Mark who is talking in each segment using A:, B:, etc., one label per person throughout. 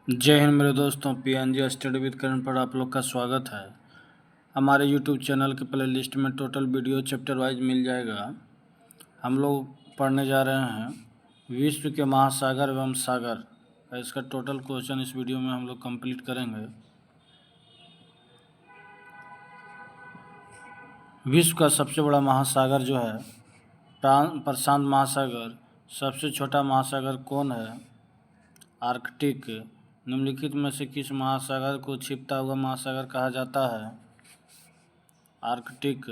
A: जय हिंद मेरे दोस्तों, पीएनजी स्टडी विद करण पर आप लोग का स्वागत है। हमारे यूट्यूब चैनल के प्ले लिस्ट में टोटल वीडियो चैप्टर वाइज मिल जाएगा। हम लोग पढ़ने जा रहे हैं विश्व के महासागर एवं सागर। इसका टोटल क्वेश्चन इस वीडियो में हम लोग कंप्लीट करेंगे। विश्व का सबसे बड़ा महासागर जो है प्रशांत महासागर। सबसे छोटा महासागर कौन है? आर्कटिक। निम्नलिखित में से किस महासागर को छिपता हुआ महासागर कहा जाता है? आर्कटिक।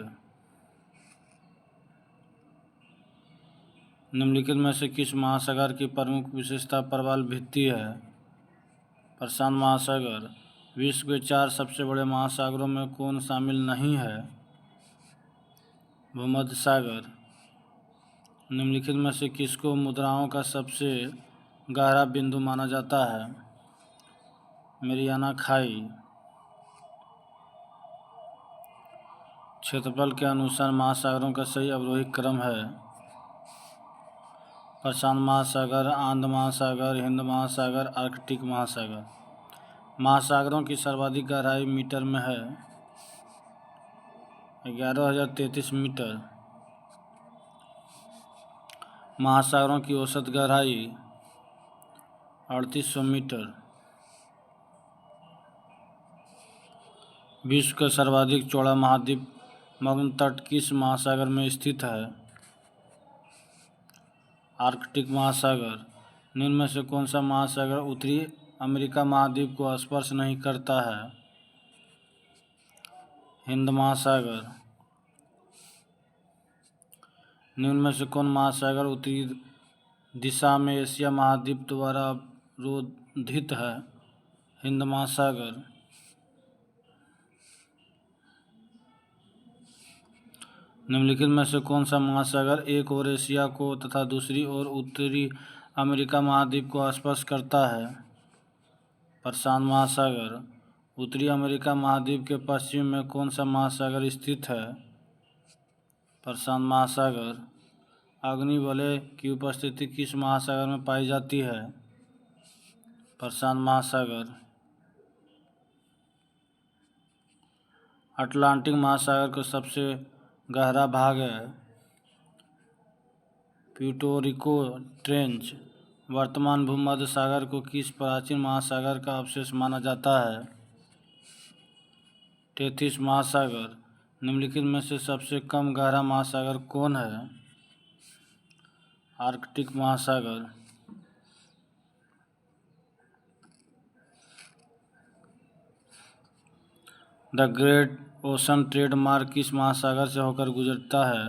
A: निम्नलिखित में से किस महासागर की प्रमुख विशेषता प्रवाल भित्ति है? प्रशांत महासागर। विश्व के 4 सबसे बड़े महासागरों में कौन शामिल नहीं है? भूमध्य सागर। निम्नलिखित में से किसको मुद्राओं का सबसे गहरा बिंदु माना जाता है? मेरियाना खाई। क्षेत्रफल के अनुसार महासागरों का सही अवरोही क्रम है? प्रशांत महासागर, आंध महासागर, हिंद महासागर, आर्कटिक महासागर। महासागरों की सर्वाधिक गहराई मीटर में है 11,033 मीटर। महासागरों की औसत गहराई 3800 मीटर। विश्व का सर्वाधिक चौड़ा महाद्वीप मग्न तट किस महासागर में स्थित है? आर्कटिक महासागर। निम्न में से कौन सा महासागर उत्तरी अमेरिका महाद्वीप को स्पर्श नहीं करता है? हिंद महासागर। निम्न में से कौन महासागर उत्तरी दिशा में एशिया महाद्वीप द्वारा अवरोधित है? हिंद महासागर। निम्नलिखित में से कौन सा महासागर एक ओर एशिया को तथा दूसरी ओर उत्तरी अमेरिका महाद्वीप को स्पर्श करता है? प्रशांत महासागर। उत्तरी अमेरिका महाद्वीप के पश्चिम में कौन सा महासागर स्थित है? प्रशांत महासागर। अग्निवलय की उपस्थिति किस महासागर में पाई जाती है? प्रशांत महासागर। अटलांटिक महासागर का सबसे गहरा भाग है प्यूर्टो ट्रेंच। वर्तमान भूमध्य सागर को किस प्राचीन महासागर का अवशेष माना जाता है? टेथिस महासागर। निम्नलिखित में से सबसे कम गहरा महासागर कौन है? आर्कटिक महासागर। द ग्रेट ओशन ट्रेड मार्ग किस महासागर से होकर गुजरता है?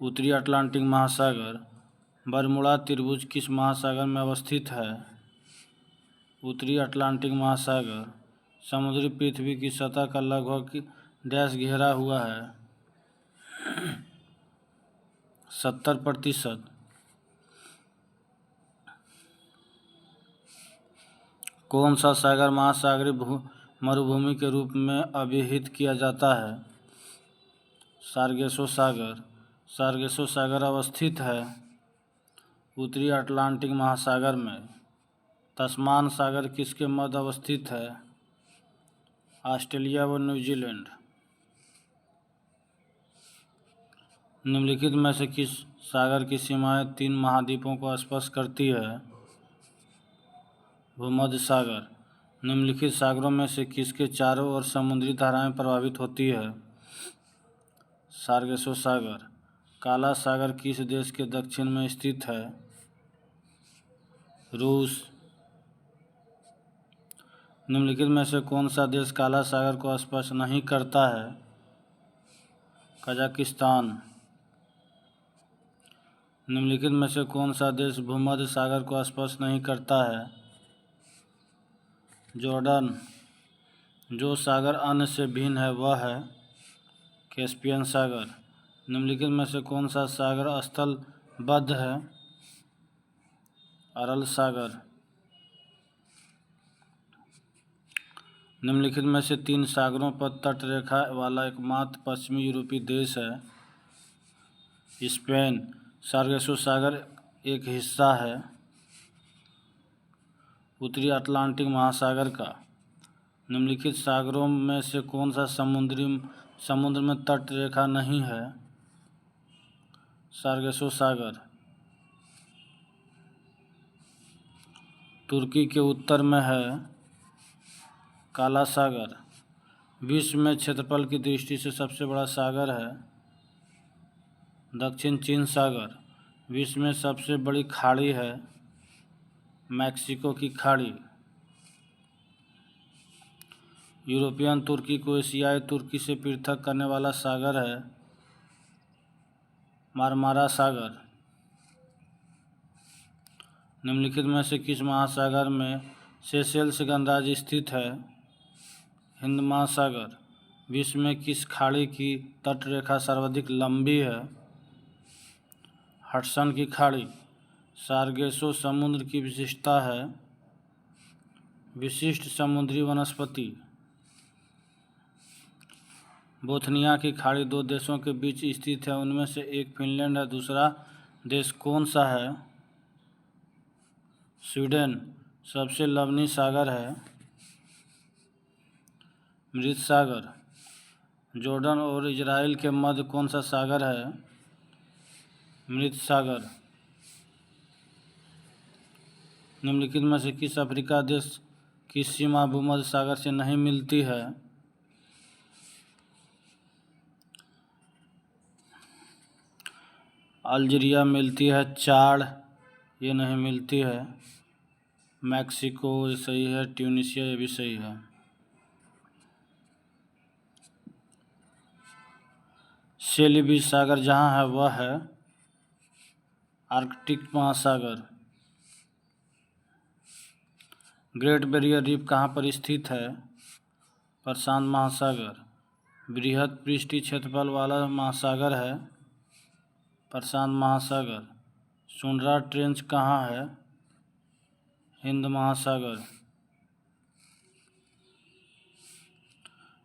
A: उत्तरी अटलांटिक महासागर। बरमुडा त्रिभुज किस महासागर में अवस्थित है? उत्तरी अटलांटिक महासागर। समुद्री पृथ्वी की सतह का लगभग डैश घेरा हुआ है? 70%। कौन सा सागर महासागरीय मरुभूमि के रूप में अभिहित किया जाता है? सार्गेसो सागर। सार्गेसो सागर अवस्थित है उत्तरी अटलांटिक महासागर में। तस्मान सागर किसके मध्य अवस्थित है? ऑस्ट्रेलिया व न्यूजीलैंड। निम्नलिखित में से किस सागर की सीमाएं 3 महाद्वीपों को स्पर्श करती है? भूमध्य सागर। निम्नलिखित सागरों में से किसके चारों ओर समुद्री धाराएं प्रभावित होती है? सार्गेसो सागर। काला सागर किस देश के दक्षिण में स्थित है? रूस। निम्नलिखित में से कौन सा देश काला सागर को स्पर्श नहीं करता है? कजाकिस्तान। निम्नलिखित में से कौन सा देश भूमध्य सागर को स्पर्श नहीं करता है? जॉर्डन। जो सागर अन्य से भिन्न है वह है कैस्पियन सागर। निम्नलिखित में से कौन सा सागर स्थलबद्ध है? अरल सागर। निम्नलिखित में से 3 सागरों पर तट रेखा वाला एकमात्र पश्चिमी यूरोपीय देश है? स्पेन। सार्गेसो सागर एक हिस्सा है उत्तरी अटलांटिक महासागर का। निम्नलिखित सागरों में से कौन सा समुद्र में तट रेखा नहीं है? सार्गेसो सागर। तुर्की के उत्तर में है काला सागर। विश्व में क्षेत्रफल की दृष्टि से सबसे बड़ा सागर है दक्षिण चीन सागर। विश्व में सबसे बड़ी खाड़ी है मैक्सिको की खाड़ी। यूरोपियन तुर्की को एशियाई तुर्की से पृथक करने वाला सागर है मारमारा सागर। निम्नलिखित में से किस महासागर में सेशेल्स गणराज्य स्थित है? हिंद महासागर। विश्व में किस खाड़ी की तट रेखा सर्वाधिक लंबी है? हडसन की खाड़ी। सार्गेसो समुद्र की विशिष्टता है विशिष्ट समुद्री वनस्पति। बोथनिया की खाड़ी दो देशों के बीच स्थित है, उनमें से एक फिनलैंड है, दूसरा देश कौन सा है? स्वीडन। सबसे लवणीय सागर है मृत सागर। जॉर्डन और इजराइल के मध्य कौन सा सागर है? मृत सागर। निम्नलिखित में से किस अफ्रीका देश की सीमा भूमध्य सागर से नहीं मिलती है? अल्जीरिया मिलती है, चाड ये नहीं मिलती है, मैक्सिको ये सही है, ट्यूनीशिया ये भी सही है। शेलीबी सागर जहाँ है वह है आर्कटिक महासागर। ग्रेट बैरियर रीफ कहाँ पर स्थित है? प्रशांत महासागर। बृहद पृष्ठीय क्षेत्रफल वाला महासागर है प्रशांत महासागर। सुंड्रा ट्रेंच कहाँ है? हिंद महासागर।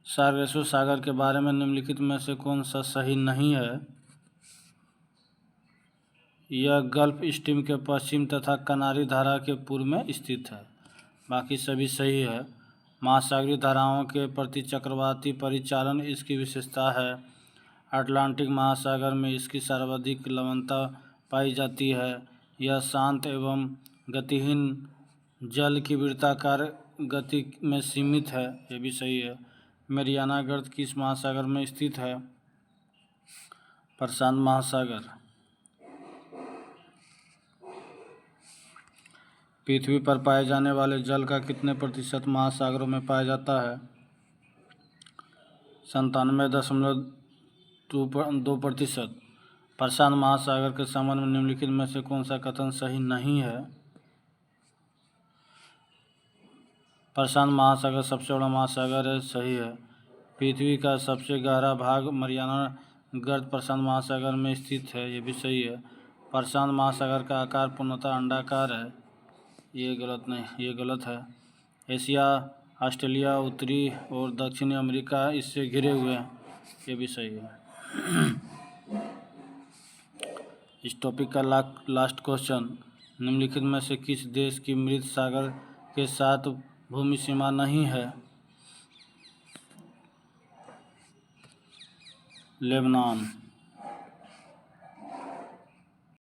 A: सार्गेसो सागर के बारे में निम्नलिखित में से कौन सा सही नहीं है? यह गल्फ स्ट्रीम के पश्चिम तथा कनारी धारा के पूर्व में स्थित है, बाकी सभी सही है। महासागरीय धाराओं के प्रति चक्रवाती परिचालन इसकी विशेषता है। अटलांटिक महासागर में इसकी सर्वाधिक लवणता पाई जाती है। यह शांत एवं गतिहीन जल की वृत्ताकार गति में सीमित है, ये भी सही है। मैरियाना गर्त किस महासागर में स्थित है? प्रशांत महासागर। पृथ्वी पर पाए जाने वाले जल का कितने प्रतिशत महासागरों में पाया जाता है? 97.2%। प्रशांत महासागर के संबंध में निम्नलिखित में से कौन सा कथन सही नहीं है? प्रशांत महासागर सबसे बड़ा महासागर है, सही है। पृथ्वी का सबसे गहरा भाग मरियाना गर्त प्रशांत महासागर में स्थित है, ये भी सही है। प्रशांत महासागर का आकार पूर्णतः अंडाकार है, ये गलत नहीं, ये गलत है। एशिया, ऑस्ट्रेलिया, उत्तरी और दक्षिणी अमेरिका इससे घिरे हुए हैं, ये भी सही है। इस टॉपिक का लास्ट क्वेश्चन, निम्नलिखित में से किस देश की मृत सागर के साथ भूमि सीमा नहीं है? लेबनान।